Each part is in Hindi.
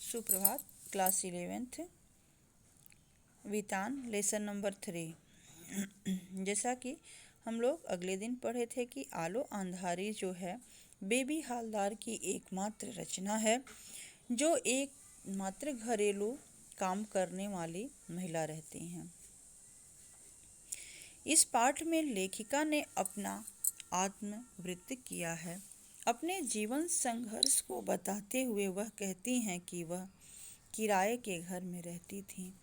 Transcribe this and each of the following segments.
सुप्रभात। Class 11th Vitaan lesson number 3। जैसा कि हम लोग अगले दिन पढ़े थे कि आलो अंधारी जो है बेबी हालदार की एकमात्र रचना है, जो एक मात्र घरेलू काम करने वाली महिला रहती हैं। इस पाठ में लेखिका ने अपना आत्मवृत्ति किया है। अपने जीवन संघर्ष को बताते हुए वह कहती हैं कि वह किराए के घर में रहती थी।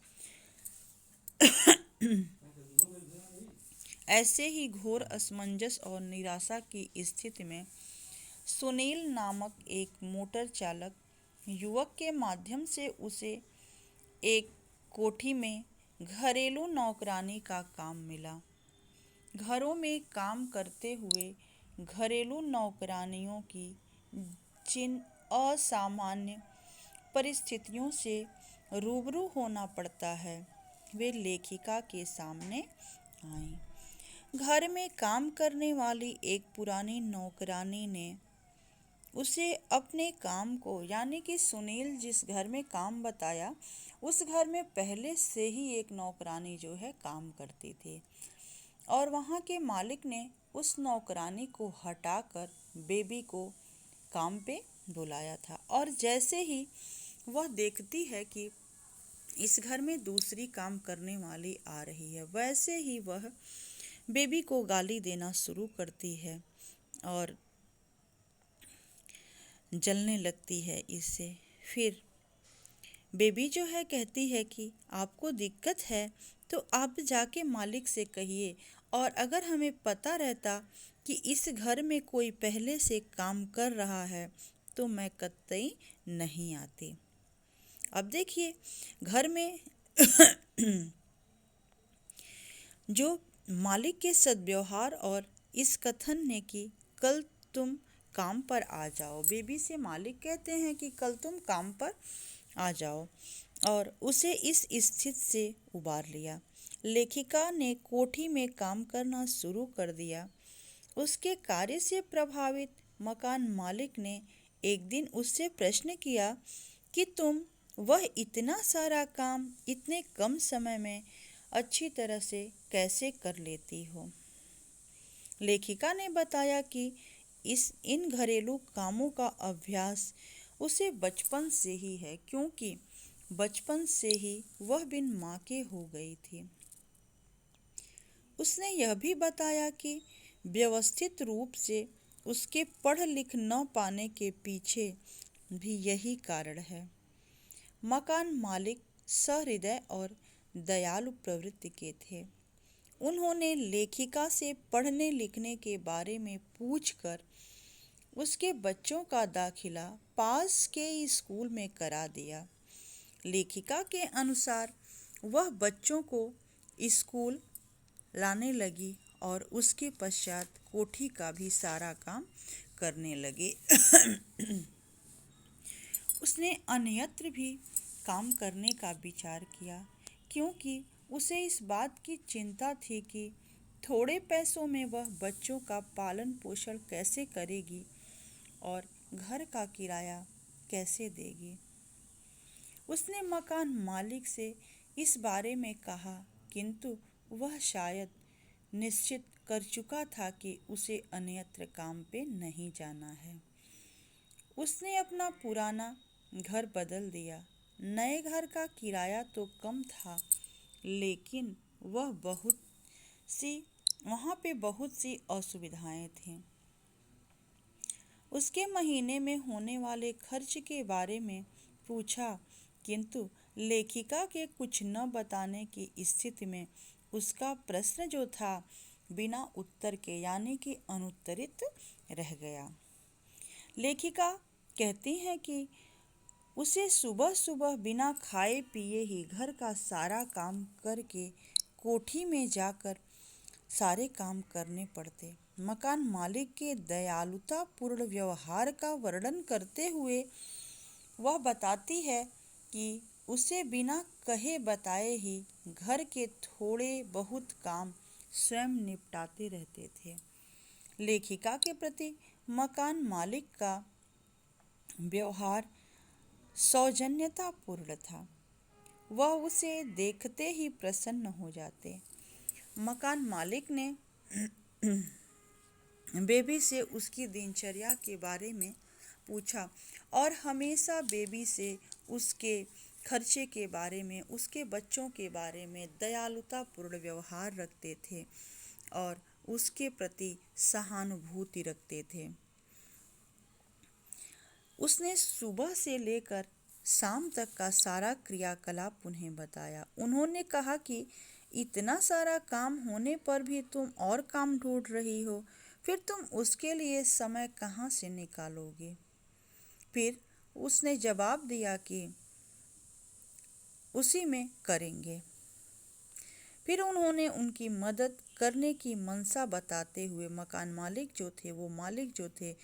ऐसे ही घोर असमंजस और निराशा की स्थिति में सुनील नामक एक मोटर चालक युवक के माध्यम से उसे एक कोठी में घरेलू नौकरानी का काम मिला। घरों में काम करते हुए घरेलू नौकरानियों की जिन असामान्य परिस्थितियों से रूबरू होना पड़ता है, वे लेखिका के सामने आईं। घर में काम करने वाली एक पुरानी नौकरानी ने उसे अपने काम को, यानी कि सुनील जिस घर में काम बताया, उस घर में पहले से ही एक नौकरानी जो है काम करती थी और वहाँ के मालिक ने उस नौकरानी को हटाकर बेबी को काम पे बुलाया था। और जैसे ही वह देखती है कि इस घर में दूसरी काम करने वाली आ रही है, वैसे ही वह बेबी को गाली देना शुरू करती है और जलने लगती है इससे। फिर बेबी जो है कहती है कि आपको दिक्कत है तो आप जाके मालिक से कहिए, और अगर हमें पता रहता कि इस घर में कोई पहले से काम कर रहा है तो मैं कतई नहीं आती। अब देखिए, घर में जो मालिक के सद्व्यवहार और इस कथन ने कि कल तुम काम पर आ जाओ, बेबी से मालिक कहते हैं कि कल तुम काम पर आ जाओ, और उसे इस स्थिति से उबार लिया। लेखिका ने कोठी में काम करना शुरू कर दिया। उसके कार्य से प्रभावित मकान मालिक ने एक दिन उससे प्रश्न किया कि तुम वह इतना सारा काम इतने कम समय में अच्छी तरह से कैसे कर लेती हो। लेखिका ने बताया कि इन घरेलू कामों का अभ्यास उसे बचपन से ही है, क्योंकि बचपन से ही वह बिन माँ के हो गई थी। उसने यह भी बताया कि व्यवस्थित रूप से उसके पढ़ लिख न पाने के पीछे भी यही कारण है। मकान मालिक सहृदय और दयालु प्रवृत्ति के थे। उन्होंने लेखिका से पढ़ने लिखने के बारे में पूछकर उसके बच्चों का दाखिला पास के स्कूल में करा दिया। लेखिका के अनुसार वह बच्चों को स्कूल लाने लगी और उसके पश्चात कोठी का भी सारा काम करने लगी। उसने अन्यत्र भी काम करने का विचार किया, क्योंकि उसे इस बात की चिंता थी कि थोड़े पैसों में वह बच्चों का पालन पोषण कैसे करेगी और घर का किराया कैसे देगी। उसने मकान मालिक से इस बारे में कहा, किंतु वह शायद निश्चित कर चुका था कि उसे अन्यत्र काम पे नहीं जाना है। उसने अपना पुराना घर बदल दिया। नए घर का किराया तो कम था, लेकिन वहाँ पे बहुत सी असुविधाएं थीं। उसके महीने में होने वाले खर्च के बारे में पूछा, किंतु लेखिका के कुछ न बताने की स्थिति में उसका प्रश्न जो था बिना उत्तर के, यानी कि अनुत्तरित रह गया। लेखिका कहती हैं कि उसे सुबह सुबह बिना खाए पिए ही घर का सारा काम करके कोठी में जाकर सारे काम करने पड़ते। मकान मालिक के दयालुतापूर्ण व्यवहार का वर्णन करते हुए वह बताती है कि उसे बिना कहे बताए ही घर के थोड़े बहुत काम स्वयं निपटाते रहते थे। लेखिका के प्रति मकान मालिक का व्यवहार सौजन्यतापूर्ण था। वह उसे देखते ही प्रसन्न हो जाते। मकान मालिक ने बेबी से उसकी दिनचर्या के बारे में पूछा और हमेशा बेबी से उसके खर्चे के बारे में, उसके बच्चों के बारे में दयालुतापूर्ण व्यवहार रखते थे और उसके प्रति सहानुभूति रखते थे। उसने सुबह से लेकर शाम तक का सारा क्रियाकलाप उन्हें बताया। उन्होंने कहा कि इतना सारा काम होने पर भी तुम और काम ढूंढ रही हो, फिर तुम उसके लिए समय कहाँ से निकालोगे? फिर उसने जवाब दिया कि उसी में करेंगे। फिर उन्होंने उनकी मदद करने की मंशा बताते हुए मकान मालिक जो थे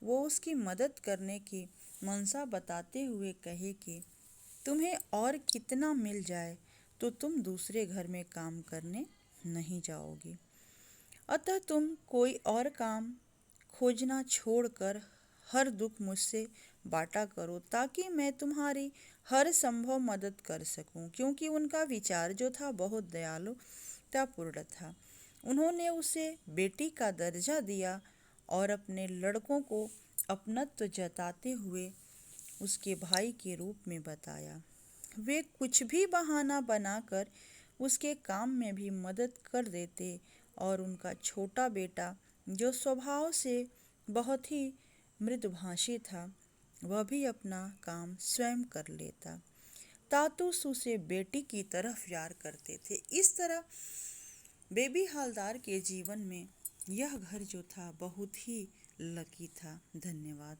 वो उसकी मदद करने की मंशा बताते हुए कहे कि तुम्हें और कितना मिल जाए तो तुम दूसरे घर में काम करने नहीं जाओगी। अतः तुम कोई और काम खोजना छोड़कर हर दुख मुझसे बांटा करो ताकि मैं तुम्हारी हर संभव मदद कर सकूं। क्योंकि उनका विचार जो था बहुत दयालुतापूर्ण था। उन्होंने उसे बेटी का दर्जा दिया और अपने लड़कों को अपनत्व जताते हुए उसके भाई के रूप में बताया। वे कुछ भी बहाना बनाकर उसके काम में भी मदद कर देते और उनका छोटा बेटा जो स्वभाव से बहुत ही मृदुभाषी था, वह भी अपना काम स्वयं कर लेता। तातुस उसे बेटी की तरह प्यार करते थे। इस तरह बेबी हवलदार के जीवन में यह घर जो था बहुत ही लकी था। धन्यवाद।